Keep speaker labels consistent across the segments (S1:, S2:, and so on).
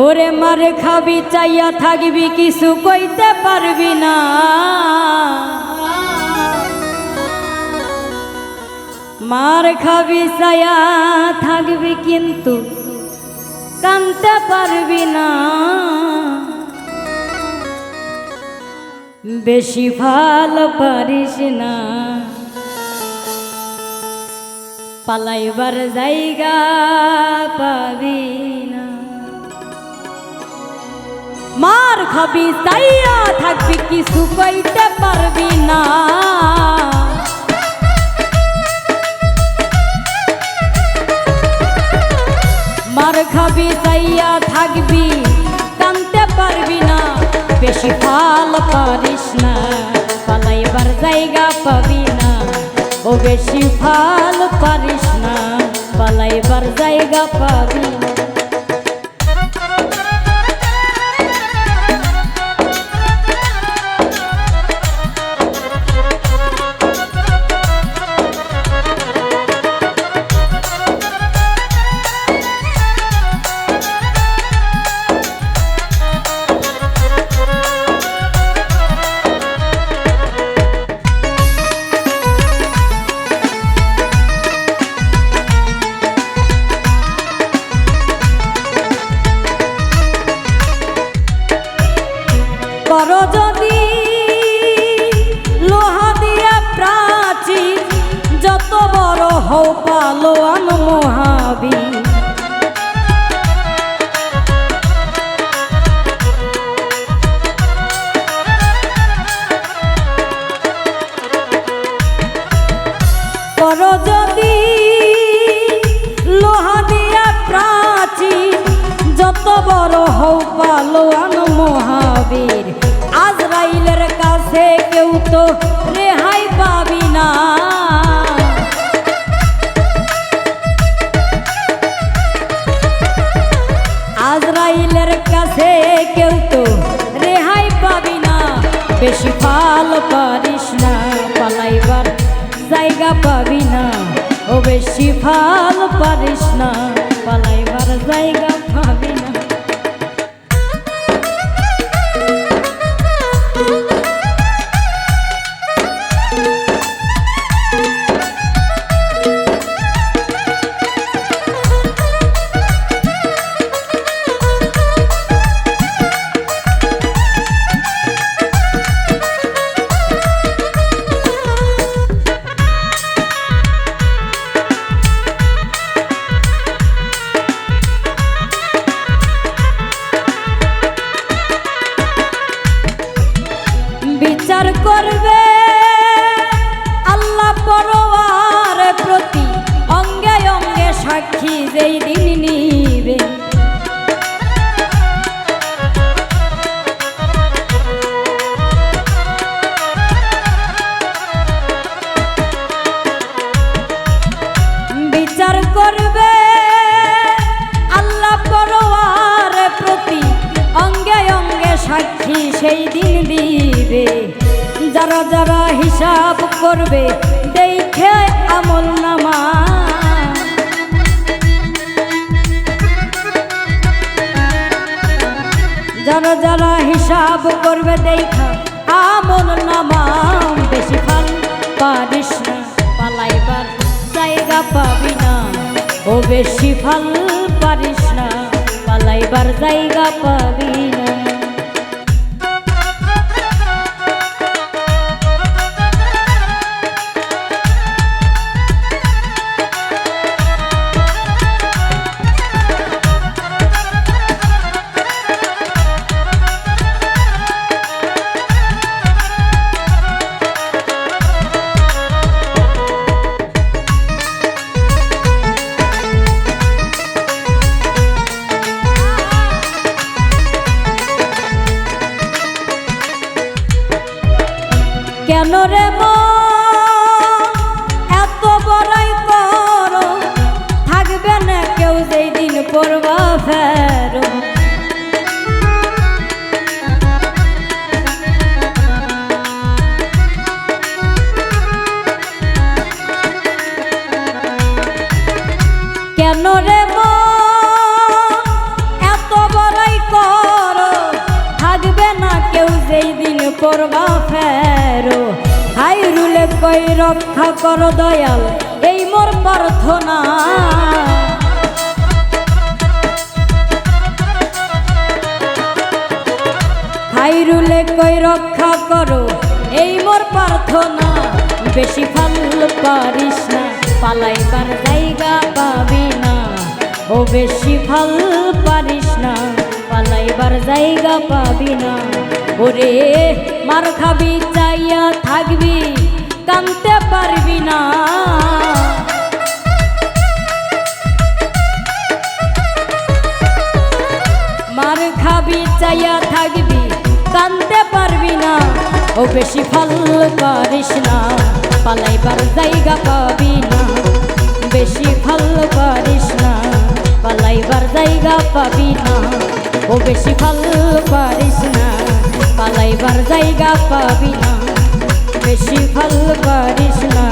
S1: ওরে মারে খাবি চাইয়া থাকবি কিছু কইতে পারবি না, মার খাবি চাইয়া থাকবি কিন্তু কানতে পারবি না। বেশি ভালো পারিস না, পালাইবার জায়গা পাবি না। মার খাবি চাইয়া থাকবি কিছু কইতে পারবি না, মার খাবি চাইয়া থাকবি কানতে পারবি না। বেশি ভাল পারিস না, পালাইবার জায়গা পাবি না। ও বেশি ভাল পারিস না, পালাইবার জায়গা পাবি না। করো যদি লোহা দিয়া প্রাচীর, যত বড় হও পালোয়ান মহাবীর। করো যদি লোহা দিয়া প্রাচীর, যত বড় হও পালোয়ান মহাবীর। আজরাইলের কাছে কেউ তো রেহাই পাবি না, আজরাইলের কাছে কেউ তো রেহাই পাবি না। বেশি ভাল পারিস না, পালাইবার জায়গা পাবি না। ও বেশি ভাল পারিস না, পালাইবার জায়গা পাবি না। বিচার করবে আল্লাহ পরওয়ার প্রতি, অঙ্গে অঙ্গে সাক্ষী যেই দিন নিবে। বিচার করবে আল্লাহ পরওয়ার প্রতি, অঙ্গে অঙ্গে সাক্ষী সেই দিন দিবে। যারা যারা হিসাব করবে দেখে আমল নামা, যারা যারা হিসাব করবে দেখা আমল নামা। বেশি ভাল পারিস না, পালাইবার জায়গা পাবি না। ও বেশি ভাল পারিস না, পালাইবার জায়গা পাবি না। কেন রে মন এত বড়াই করো, থাকবে না কেউ যেই দিন করবা ফেরো। কেন রে মন এত বড়াই রক্ষা করো দয়াল এই মোর প্রার্থনা। খাইরুলে কই রক্ষা করো এই মোর প্রার্থনা। বেশি ফল পারিস না পালাইবার জায়গা পাবি না। ও বেশি ফল পারিস না পালাইবার জায়গা পাবি না। ওরে মার খাবি চাইয়া থাকবি কানতে পারবি না। মার খাবি চাইয়া থাকবি কানতে পারবি না। ও বেশি ফল পারিস না পালাইবার জায়গা পাবি না। বেশি ফল পারিস না পালাইবার জায়গা পাবি না। ও বেশি ফল পারিস না পালাইবার জায়গা পাবি না। বেশি ফল পারিস না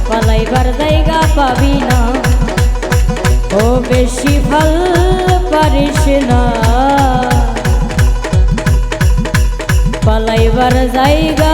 S1: পালাইবার জায়গা পাবি না। ও বেশি ফল পারিস না পালাইবার জায়গা